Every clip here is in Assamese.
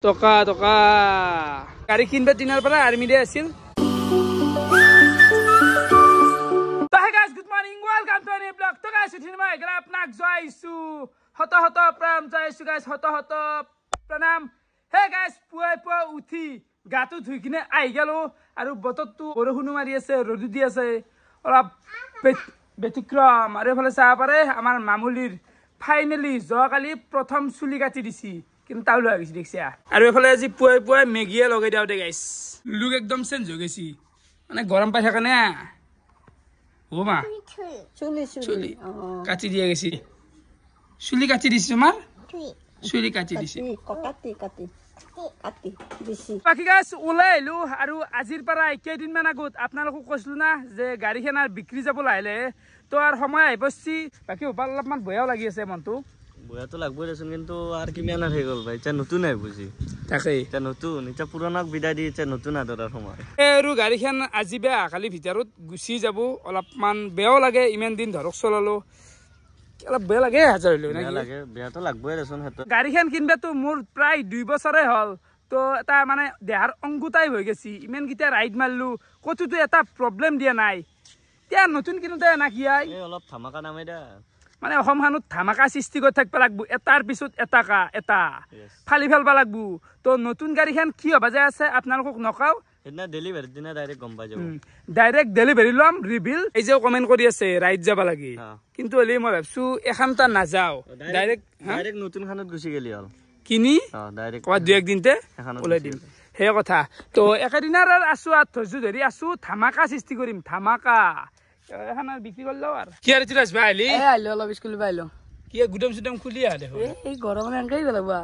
টকা টকা গাড়ী কিনবা দিনাৰ পৰা আৰ্মি দে আছিল good morning welcome to any blog তো গাইছ উঠিন মই এগৰা আপোনাক জয়ছো হত হত প্ৰণাম জয়ছো গাইছ হত হত প্ৰণাম হে গাইছ পুৱা উঠি গাটো ধুই কিনে আহি গেলো আৰু বতৰটো বৰষুণ মাৰি আছে ৰ'দ দি আছে অলপ ব্যতিক্ৰম আৰু এফালে চাহ পাৰে আমাৰ মামুলিৰ ফাইনেলি যোৱাকালি প্ৰথম চুলি কাটি দিছি কিন্তু তাও লৈ গৈছি দেখছা আৰু এফালে আজি পুৱাই মেগিয়ে লগাই দিও দে গাইছ লুক একদম চেঞ্জ হৈ গৈছি মানে গৰম পাই থাকে না ও মা চুলি কাটি দিয়া গেছি চুলি কাটি দিছি তোমার চুলি কাটি দিছি বাকি গাছ ওলাই আহিলো আৰু আজিৰ পৰা কেইদিনমান আগত আপোনালোকক কৈছিলো না যে গাড়ীখন আৰু বিক্ৰী যাব লাহিলে তো আৰু সময় আহি পছি বাকি অলপমান বয়াও লাগি আছে মনটো বয়াটো লাগবই দেচোন কিন্তু আর কিমান আর হয়ে গেল ভাই এটা নতুন আই বুঝি তাকে এটা নতুন এটা পুরানাক বিদায় দি এটা নতুন আদরার সময় আৰু গাড়ীখন আজি বেয়া কালি ভিতৰত গুচি যাব অলপমান বেয়াও লাগে ইমান দিন ধৰক চলালো অলপ বেয়া লাগে হাজাৰ হইলো না লাগে বেয়াটো লাগবই দেচোন হেত গাড়ীখন কিনবাতো মোৰ প্ৰায় 2 বছৰে হল তো এটা মানে দেহাৰ অংগুতাই হৈ গেছি ইমান কিটা ৰাইড মাৰলু কতটো এটা প্ৰবলেম দিয়া নাই তিয়া নতুন কিনুতে না কি আই এই অলপ ধামাকা নামাই দা মানে অসমখানত ধামাকা সৃষ্টি কৰি থাকিব লাগব এটাৰ পিছত এটা ফালি ফেলবা লাগব তো নতুন গাড়ীখন কি হবা যায় আছে আপোনালোকক নকাও এনা ডেলিভারি দিনা ডাইরেক্ট গম পাই যাব ডাইরেক্ট ডেলিভারি লম রিভিল এই যে কমেন্ট কৰি আছে রাইড যাবা লাগি কিন্তু হলি মই ভাবছো এখানটা নাযাও ডাইরেক্ট নতুন খানত গুছি গেলি হল কিনি ডাইরেক্ট কয় দুই একদিনতে ওলাই দিম হে কথা তো একেদিনাৰ আছো আৰ ধৈৰ্য ধৰি আছো ধামাকা সৃষ্টি কৰিম ধামাকা এখানা বিক্রি করলো আর কি আর চিরাস ভাই আইলি আইলো অলপ স্কুল পাইলো কি গুদাম সুদাম খুলি আ দেখো এই গরমে এনকাই গেল বা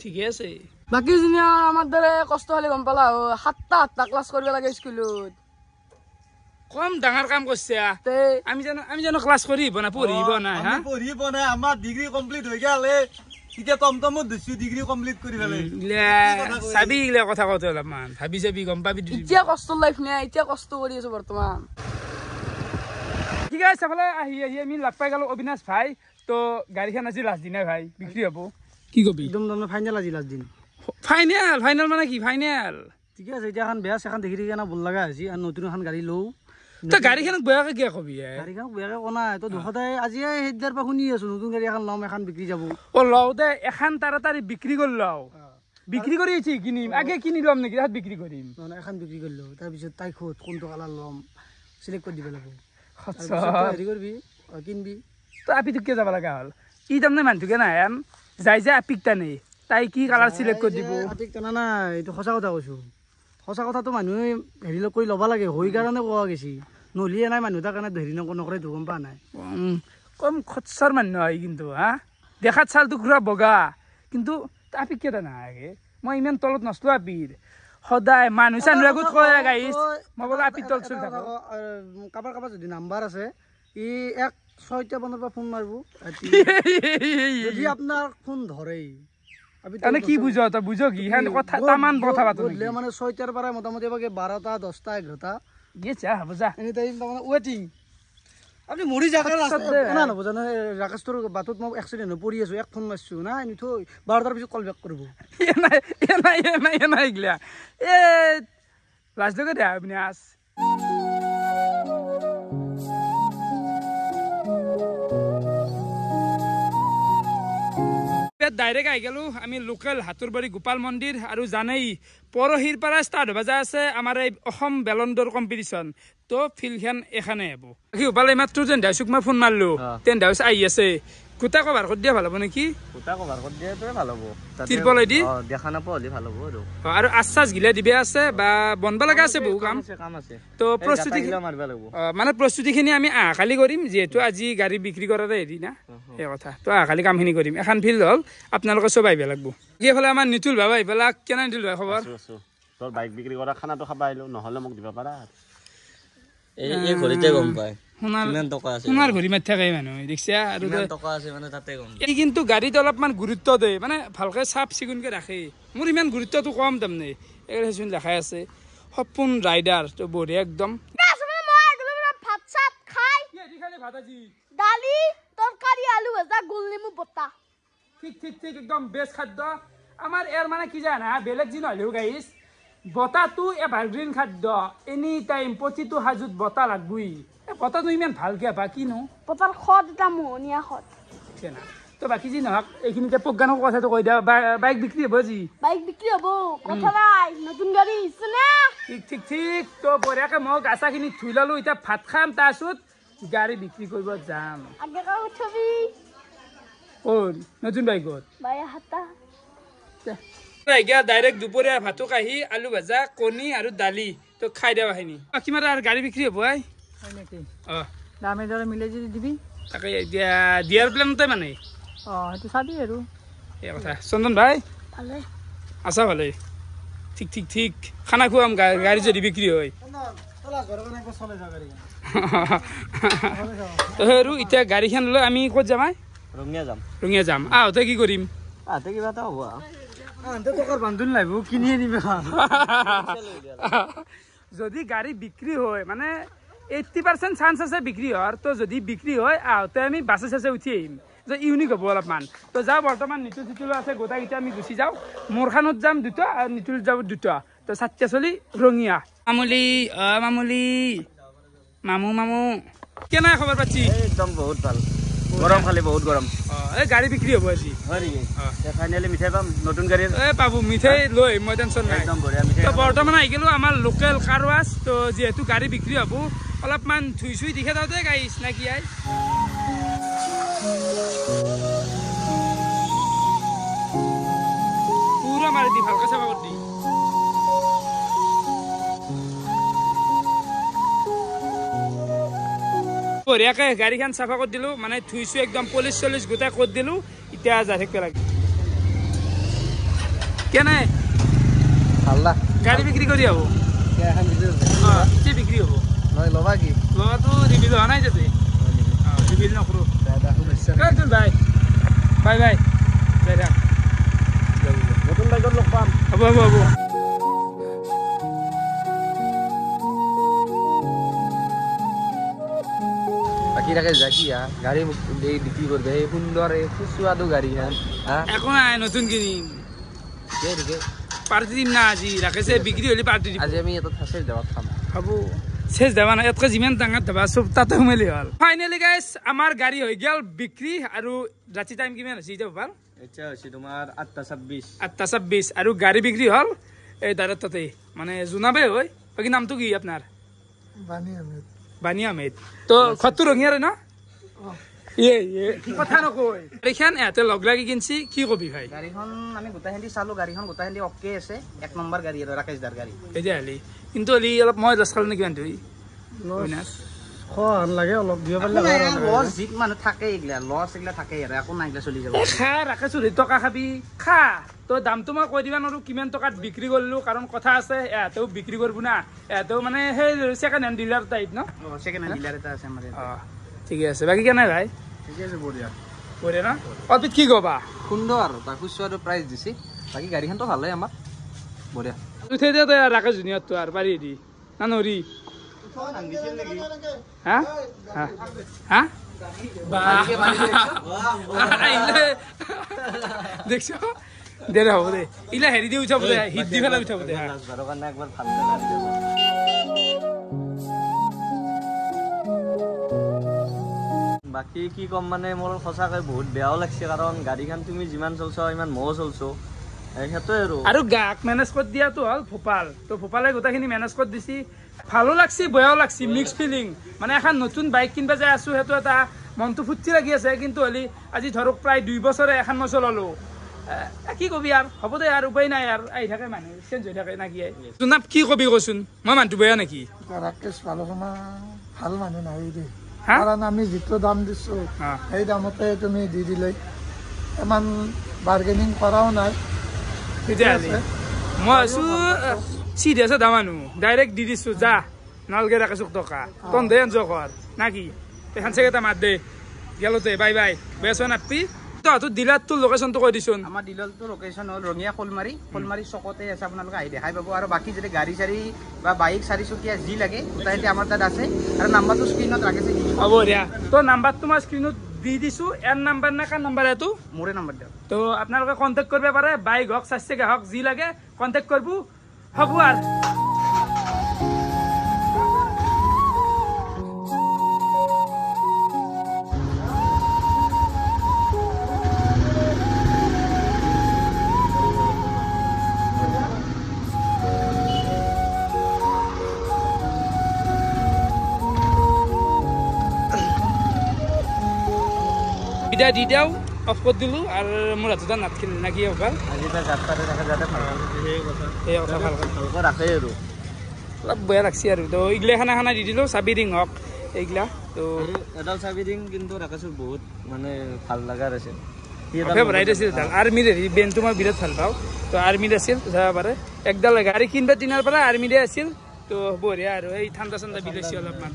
ঠিকই আছে বাকি জুনিয়া আমার দরে কষ্ট হলে গম পালা 7টা ক্লাস করবে লাগে স্কুলত কম ডাঙৰ কাম করছে আমি জানো ক্লাস করিব না পড়িব না হ্যাঁ পঢ়িব না আমার ডিগ্রি কমপ্লিট হৈ গেলে ইটা টমটমত দিছি ডিগ্রি কমপ্লিট কৰি ফেলে সাবি ইলে কথা কত অলপমান ভাবি যাবি গম পাবি এতিয়া কষ্ট লাইফ নাই এতিয়া কষ্ট কৰি আছো বৰ্তমান ঠিক আছে সফালে আহি আমি লাগ পাই গেল অবিনাশ ভাই তো গাড়ীখন আজি লাষ্ট দিনাই ভাই বিক্রি হব কি কবি একদম তাৰমানে ফাইনেল আজি লাষ্ট দিন ফাইনেল মানে কি ফাইনেল ঠিক আছে এতিয়া এখন বেয়া এখন দেখি না ভাল লগা হৈছে আৰু নতুন এখন গাড়ী লও তো গাড়ীখনক বেয়াকে কিয় কবি গাড়ীখন বেয়াকে কোৱা নাই তো সদায় আজি সেইদাৰ পৰা শুনি আছো নতুন গাড়ী এখন ল'ম এখন বিক্ৰী যাব ও লও দে এখন তাড়াতাড়ি বিক্রি করলাও বিক্রি করেছি কিনিম আগে কিনি লম নাকি তাত বিক্রি করিম মানে এখন বিক্ৰী কৰিলো তাৰপিছত তাই খোদ কোনটো কালাৰ ল'ম সিলেক্ট কৰি দিব লাগিব হেৰি কৰিবি কিনবি তো আপিটো কিয় যাব লগা হল ই তাৰমানে মানুহটোকে নাহেন যাই যে আপিক টানে তাই কি কালাৰ সিলেক্ট কৰি দিব আপিক টানা নাই এইটো সঁচা কথা কৈছো সঁচা কথাটো মানুহে হেৰি কৰি ল'ব লাগে হৈ কাৰণে কোৱা গৈছি নহ'লে নাই মানুহ তাৰ কাৰণে হেৰি নকৰে তো গম পা নাই কম খচ্চৰ মানুহ হয় কিন্তু হা দেখাত চালটো ঘূৰা বগা কিন্তু আপিক কিয় নাহে মই ইমান তলত নচলো আপিৰ সদায় মানুহ চানুহ আগত কয় গাইছ মই বোলো আপিৰ তলত চলি থাকো কাৰোবাৰ যদি নাম্বাৰ আছে ই 1-6টা বনৰ পৰা ফোন মাৰিব যদি আপোনাৰ ফোন ধৰে মানে কি বুঝো তই বুঝো কি কথা তামান কথা পাতো মানে 6টাৰ পৰা মোটামুটি 12টা 10টা 11টা গেছা হ'ব যা এনি টাইম তাৰমানে ৱেটিং আপনি মৰি যাকে না নব জানে ৰাকেশৰ বাটত মই এক্সিডেন্ট হৈ পৰি আছো এক ফোন মাৰছো না এনি থৈ 12টাৰ পিছত কল বেক কৰিব নাই গিলা এ লাজ লগে দে আপনি আস ডাইৰেক্ট আহি গেলো আমি লোকেল হাতুৰবাৰী গোপাল মন্দিৰ আৰু জানেই পৰহিৰ পৰা ষ্টাৰ্ট হ'ব যা আছে আমাৰ এই অসম বেলন দৌৰ কম্পিটিশ্যন তো ফিল্ডখন এখানে হ'ব কি পালে মাত্ৰ যেন দাইচুক মই ফোন মাৰলো তেন দাইচ আহি আছে কুটা কভাৰ কৰি দিয়া ভাল হ'ব নেকি কুটা কভাৰ কৰি দিয়াটোৱে ভাল হ'ব তিৰপলাই দি দেখা নাপালি ভাল হ'ব আৰু আশ্বাস গিলা দিবে আছে বা বনবা লগা আছে বহু কাম আছে তো প্ৰস্তুতি মাৰিব লাগিব মানে প্ৰস্তুতিখিনি আমি আহাকালি কৰিম যিহেতু আজি গাড়ী বিক্ৰী কৰাৰে হেৰি না এই কথা তো আহাকালি কামখিনি কৰিম এখন ফিল্ড হ'ল আপোনালোকে চব আহিব লাগিব এইফালে আমাৰ নিতুল বাবা আহিপেলা কেনে নিতুল ভাই খবৰ তোৰ বাইক বিক্ৰী কৰা খানাটো খাবা আহিলো নহ'লে মোক দিব পাৰা এই ঘৰিতে গম পায় সোণাৰ ঘড়ী মাৰি থাকে মানুহ দেখছা আৰু কিন্তু গাড়ীত অলপমান গুৰুত্ব দিয়ে মানে ভালকে চাফ চিকুণকে ৰাখে মোৰ ইমান গুৰুত্বটো কম তাৰমানে এইচোন দেখাই আছে সপোন ৰাইডাৰ তো বঢ়িয়া একদম দালি তৰকাৰী আলু ভাজা গোল নেমু বটা ঠিক একদম বেষ্ট খাদ্য আমাৰ এৰ মানে কি জানা বেলেগ যি নহলেও গাইছ বতাহটো এভাৰগ্ৰীণ খাদ্য এনি টাইম প্ৰতিটো সাজুত বতাহ লাগবই বতাহটো ইমান ভালকে পা কিনো বতাৰ খত এটা মোহনীয়া খত না তো বাকি যি নহওক এইখিনিতে প্ৰজ্ঞানৰ কথাটো কৈ দিয়া বাইক বিক্ৰী হ'ব যি বাইক বিক্ৰী হ'ব কথা নাই নতুন গাড়ী আহিছে না ঠিক ঠিক ঠিক তো বঢ়িয়াকে মই গাছাখিনি ধুই ল'লোঁ এতিয়া ভাত খাম তাৰপিছত গাড়ী বিক্ৰী কৰিব যাম আগে কা উঠবি কোন নতুন বাইকত বাই হাতা এতিয়া ডাইৰেক্ট দুপৰীয়া ভাতো কাঢ়ি আলু ভাজা কণী আৰু দালি তো খাই দিয়া বাহিনী কিমান আৰু গাড়ী বিক্ৰী হ'ব আই হয় নেকি অঁ দামে দৰে মিলাই যদি দিবি তাকে এতিয়া দিয়াৰ প্লেনতে মানে সেইটো চাবি আৰু এই কথা চন্দন ভাই ভালে আছা ভালে ঠিক ঠিক ঠিক খানা খুৱাম গাড়ী যদি বিক্ৰী হয় আৰু এতিয়া গাড়ীখন লৈ আমি ক'ত যাম ৰঙিয়া যাম আহোঁতে কি কৰিম কিবা এটা হ'ব টকাৰ বান্ধোন লাগিব কিনি আনিবি যদি গাড়ী বিক্ৰী হয় মানে 80% চান্স আছে বিক্ৰী হোৱাৰ তো যদি বিক্ৰী হয় আহোঁতে আমি বাছে চাছে উঠি আহিম যে ইউনিক হ'ব অলপমান তো যাওঁ বৰ্তমান নিতুল চিতুলো আছে গোটেইকেইটা আমি গুচি যাওঁ মোৰখানত যাম দুটা আৰু নিতুল যাব দুটা তো চাৰিটা চলি ৰঙিয়া মামুলি মামুলি মামু মামু কেনে খবৰ পাতি একদম বহুত ভাল গৰম খালি বহুত গৰম এই গাড়ী বিক্ৰী হ'ব আজি হয় নেকি ফাইনেলি মিঠাই পাম নতুন গাড়ী এই পাবো মিঠাই লৈ মই টেনশ্যন নাই একদম বঢ়িয়া মিঠাই তো বৰ্তমান আহি গ'লো আমাৰ লোকেল কাৰ ৱাছ তো যিহেতু গাড়ী বিক্ৰী হ'ব অলপমান ধুই চুই দিখে যাওঁতে গাড়ী চিনাকি আই পুৰা মাৰি দি ভালকে চাফা কৰি দি বঢ়িয়াকে গাড়ীখন চাফা কৰি দিলোঁ মানে ধুইছোঁ একদম পলিচ চলিচ গোটেই কৰি দিলোঁ এতিয়া যাই থাকিব লাগে কেনে ভাল গাড়ী বিক্ৰী কৰি হ'ব কি বিক্ৰী হ'ব ল'বা কি ল'বাটো ৰিভিল হোৱা নাই যাতে ৰিভিল নকৰোঁ বাই বাই বাই যাই থাক নতুন বাইকত লগ পাম হ'ব হ'ব হ'ব বাকী থাকে যাকি গাড়ী বিক্ৰী কৰিবে এই সুন্দৰ এই সুস্বাদু গাড়ীখন একো নাই নতুন কিনিম পাৰ্টি দিম না আজি ৰাখেছে বিক্ৰী হ'লে পাৰ্টি দিম আজি আমি এটা থাচে দেৱাত খাম হ'ব শেষ দেৱা নাই ইয়াতকৈ যিমান ডাঙৰ দেৱা চব তাতে সোমালি হ'ল ফাইনেলি গাইছ আমাৰ গাড়ী হৈ গ'ল বিক্ৰী আৰু ৰাতি টাইম কিমান হৈছে এতিয়া ভাল এতিয়া হৈছে তোমাৰ 8:26 8:26 আৰু গাড়ী বিক্ৰী হ'ল এই দাদাৰ তাতে মানে জোনাবে হয় বাকী নামটো কি আপোনাৰ বানী আহমেদ তো ঘৰটো ৰঙিয়াৰে ন কথা নকয় গাড়ীখন ইহঁতে লগ লাগি কিনছি কি কবি ভাই গাড়ীখন আমি গোটেইখিনি চালো গাড়ীখন গোটেইখিনি অকে আছে 1 নম্বৰ গাড়ী আৰু ৰাকেশ দাৰ গাড়ী তেতিয়াহ'লে কিন্তু হ'লে অলপ মই লছ খালোঁ নেকি কিমান ধৰি লাগে অলপ দিব পাৰিলে লছ জিত মানুহ থাকে এইগিলা লছ এইগিলা থাকে আৰু একো নাই চলি যাব খা ৰাখে 40 টকা খাবি খা তো দামটো মই কৈ দিবা নোৱাৰো কিমান টকাত বিক্ৰী কৰিলোঁ কাৰণ কথা আছে ইহঁতেও বিক্ৰী কৰিব না ইহঁতেও মানে সেই ছেকেণ্ড হেণ্ড ডিলাৰ টাইপ ন ছেকেণ্ড হেণ্ড ডিলাৰ এটা আছে আমাৰ ঠিকে আছে বাকী কেনে ভাই ঠিকে আছে বঢ়িয়া বঢ়িয়া ন অপিত কি ক'বা সুন্দৰ আৰু তাক সুস্বাদু প্ৰাইজ দিছে বাকী গাড়ীখনটো ভালেই আমাৰ বঢ়িয়া উঠাই দিয়া তই ৰাখে জুনিয়ৰটো আৰু পাৰি দি না নৰি হা হা হা দেখছ দে হ'ব দে ইলা হেৰি দি উঠাব দে হিট দি পেলাই উঠাব দে একবাৰ ভাল বাকী কি ক'ম মানে মোৰ সঁচাকৈ বহুত বেয়াও লাগছে কাৰণ গাড়ীখন তুমি যিমান চলছ ইমান ময়ো চলছো সেইটোৱে আৰু গাক মেনেজ কৰি দিয়াটো হ'ল ভূপাল তো ভূপালে গোটেইখিনি মেনেজ কৰি দিছি ভালো লাগছি বেয়াও লাগছি মিক্স ফিলিং মানে এখন নতুন বাইক কিনবা যাই আছোঁ সেইটো এটা মনটো ফূৰ্তি লাগি আছে কিন্তু হ'লে আজি ধৰক প্ৰায় 2 বছৰে এখন মই চলালোঁ কি কবি আৰু হ'ব দে আৰু উপায় নাই আৰু আহি থাকে মানুহ চেঞ্জ হৈ থাকে নাকি জোনাব কি কবি কচোন মই মানুহটো বেয়া নেকি ৰাকেশ আলোচনা ভাল মানুহ নাই দেই কাৰণ আমি যিটো দাম দিছোঁ সেই দামতে তুমি দি দিলে ইমান বাৰ্গেনিং কৰাও নাই তেতিয়াহ'লে মই আছোঁ চিৰিয়াছে দা মানুহ ডাইৰেক্ট দি দিছোঁ যা নালগে ৰাকেশক টকা তন্ধে এনজয় কৰ নাকি এখন চেকেটা মাত দে গেলোতে বাই বাই বেছ নাপি তহঁতৰ ডিলাৰটোৰ লোকেশ্যনটো কৈ দিছোন আমাৰ ডিলাৰটোৰ লোকেশ্যন হ'ল ৰঙিয়া শোলমাৰী চকতে আছে আপোনালোকে আহি দেখাই পাব আৰু বাকী যদি গাড়ী চাৰি বা বাইক চাৰিচকীয়া যি লাগে গোটেইখিনি আমাৰ তাত আছে আৰু নাম্বাৰটো স্ক্ৰীণত ৰাখিছে হ'ব দিয়া তোৰ নাম্বাৰটো মই স্ক্ৰীণত দি দিছোঁ এৰ নাম্বাৰ না কাৰ নাম্বাৰ এইটো মোৰে নাম্বাৰ দিয়ক তো আপোনালোকে কণ্টেক্ট কৰিব পাৰে বাইক হওক 4 চকীয়া হওক যি লাগে কণ্টেক্ট কৰিব হ'ব আৰু বিদায় দি দিওঁ অফ কৰি দিলোঁ আৰু মোৰ হাতত নাথাকিল নাকি হ'ব আজি তাৰ গাত পাতে থাকে যাতে ভাল সেই কথা ভালকৈ ৰাখে আৰু অলপ বেয়া লাগছে আৰু তো এইগিলা খানা দি দিলোঁ চাবি ৰিং হওক এইগিলা তো এডাল চাবি ৰিং কিন্তু ৰাখিছোঁ বহুত মানে ভাল লগাৰ আছে ফেভাৰাইট আছিল আৰ্মিৰ হেৰি বেণ্ডটো মই বিৰাট ভাল পাওঁ তো আৰ্মিৰ আছিল যাব পাৰে একডাল গাড়ী কিনিবা দিনাৰ পৰা আৰ্মিৰে আছিল তো বঢ়িয়া আৰু এই ঠাণ্ডা চাণ্ডা বিদেশী অলপমান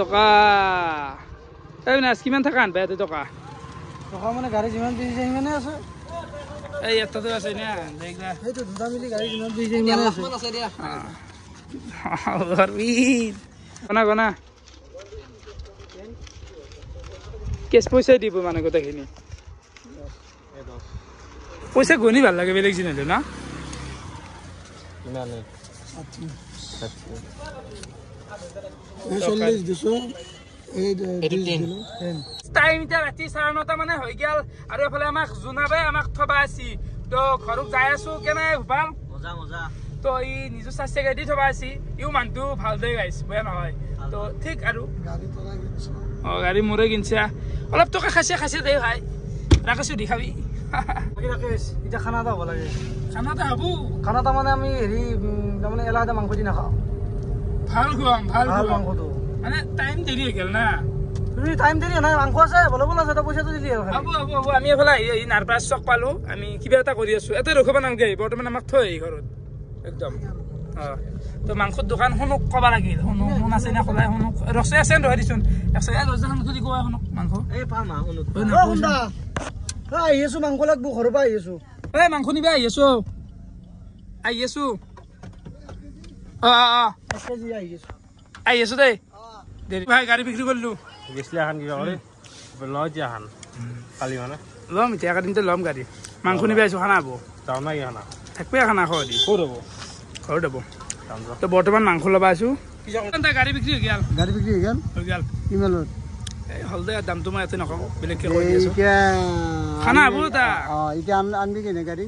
টকা এই নাচ কিমান থকা আনবা ইয়াতে টকা মানে গাড়ী যিমান দিছে সিমানে আছে এই এটাতো আছে না সেইটো দুটা মিলি গাড়ী যিমান দিছে সিমানে আছে দিয়া গনা কেছ পইচাই দিব মানে গোটেইখিনি পইচা গণি ভাল লাগে বেলেগ জিনিস না টাইম এতিয়া ৰাতি 9:30 মানে হৈ গেল আৰু এফালে আমাক জোনাবে আমাক থবা আছি তো ঘৰক যাই আছো কেনে ভাল মজা তো ই নিজৰ 4 চকীয়া দি থবা আছি ইও মানটো ভাল দে গাইছ বেয়া নহয় তো ঠিক আৰু গাড়ী মোৰে কিনছা অলপ টকা খাইছে দে ভাই ৰাখিছো দি খাবি এতিয়া খানা এটা হ'ব লাগে খানা এটা হ'ব খানা এটা মানে আমি হেৰি তাৰমানে এলাহতে মাংস দি নাখাওঁ ভাল মাংসটো মানে টাইম দেৰি হৈ গেল না তুমি টাইম দেৰি নাই মাংস আছে বলব না এটা পইচাটো দিলি আৰু হ'ব আমি এফালে আহি নাৰপাছ চক পালো আমি কিবা এটা কৰি আছো এতে ৰখিব নালাগে বৰ্তমান আমাক থৈ আহি ঘৰত একদম তো মাংসৰ দোকান শুনক ক'ব লাগিল শুন আছে নে খোলাই শুনক ৰচে আছে ৰৈ দিছোন 110 খুলি কোৱা শুনক মাংস এই পা মা শুনক আহি আছো মাংস লাগব ঘৰৰ পৰা আহি আছো এই মাংস নিবা আহি আছো আহি আছো দেই ভাই গাড়ী বিক্ৰী কৰিলো গেছলি এখন কিবা কৰে লয় এতিয়া এখন কালি মানে ল'ম এতিয়া একেদিনতে ল'ম গাড়ী মাংস নিবা আহিছো খানা হ'ব যাওঁ না কি খানা থাকবে খানা খাওঁ দি ক'ত হ'ব ঘৰত হ'ব তো বৰ্তমান মাংস ল'বা আছো গাড়ী বিক্ৰী হৈ গেল হৈ গেল কিমানত এই হল দে দামটো মই ইয়াতে নকওঁ বেলেগকে কৈ দি আছো খানা হ'ব তা এতিয়া আনবি কেনে গাড়ী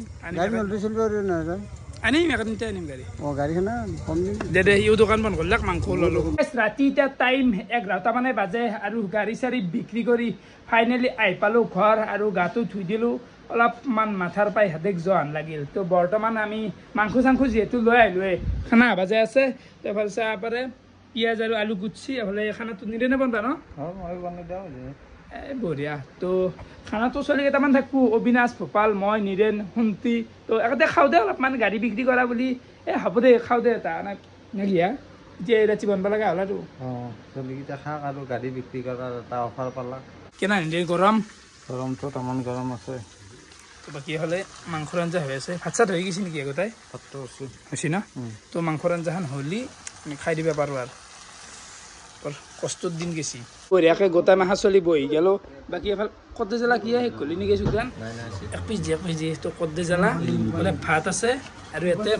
নলবি চলবি নহয় আনিম একেদিনতে আনিম গাড়ী গাড়ীখন কম দে ইও দোকান বন্ধ কৰিলাক মাংস ল'লো ৰাতি এতিয়া টাইম 11টা মানে বাজে আৰু গাড়ী চাৰি বিক্ৰী কৰি ফাইনেলি আহি পালোঁ ঘৰ আৰু গাটো ধুই দিলোঁ অলপমান মাথাৰ পাই হাতেক যোৱান লাগিল তো বৰ্তমান আমি মাংস চাংস যিহেতু লৈ আহিলোৱে খানা বাজে আছে তো এফালে চাহ পাৰে পিঁয়াজ আৰু আলু গুচি এফালে খানাটো নিৰে বনবা ন মই বনাই দিওঁ এই বঢ়িয়া তো খানাটো চলি কেইটামান থাকবো অবিনাশ ভোপাল মই নীৰেণ শুন্তি তো একেতে খাওঁ দে অলপমান গাড়ী বিক্ৰী কৰা বুলি হ'ব দে খাওঁ দে এটা নেলিয়া এতিয়া ৰাতি বনবা লগা হ'ল আৰু চলিকেইটা খাক আৰু গাড়ী বিক্ৰী কৰাৰ এটা অফাৰ পালা কেনা নিদে গৰমটো তামান গৰম আছে বাকী হ'লে মাংসৰ আঞ্জা হৈ আছে ভাত চাত হৈ গৈছে নেকি আগতে ভাতটো হৈছে ন তো মাংসৰ আঞ্জাখন হ'লি আমি খাই দিব পাৰোঁ আৰু কষ্টৰ দিন গেছি বঢ়িয়াকৈ গোটা মাহা চলি বহি গেল বাকী এফালে কদ্দে জ্বালা কি শেষ গলি নেকি চুকান এক পিচ দিয়ে তো কদ্দে জ্বালা অলপ ভাত আছে আৰু ইয়াতে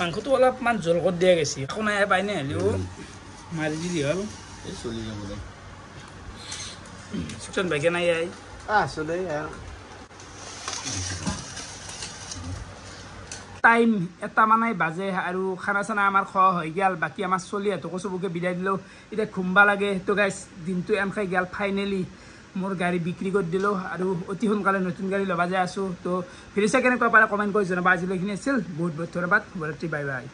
মাংসটো অলপমান জোল কৰি দিয়া গৈছে একো নাই পাইনে হ'লেও মাৰি দিলি হ'ল চুকান বাইকে নাই আছো দেই টাইম এটা মানে বাজে আৰু খানা চানা আমাৰ খোৱা হৈ গেল বাকী আমাৰ চলিহঁতকো চবকে বিদায় দিলোঁ এতিয়া ঘুমবা লাগে তো গাইছ দিনটো এনখাই গেল ফাইনেলি মোৰ গাড়ী বিক্ৰী কৰি দিলোঁ আৰু অতি সোনকালে নতুন গাড়ী ল'বা যাই আছোঁ তো ভিডিঅ' চাই কেনেকুৱা পাৰে কমেণ্ট কৰি জনাবা আজিলৈখিনি আছিল বহুত বহুত ধন্যবাদ শুভৰাত্ৰি বাই বাই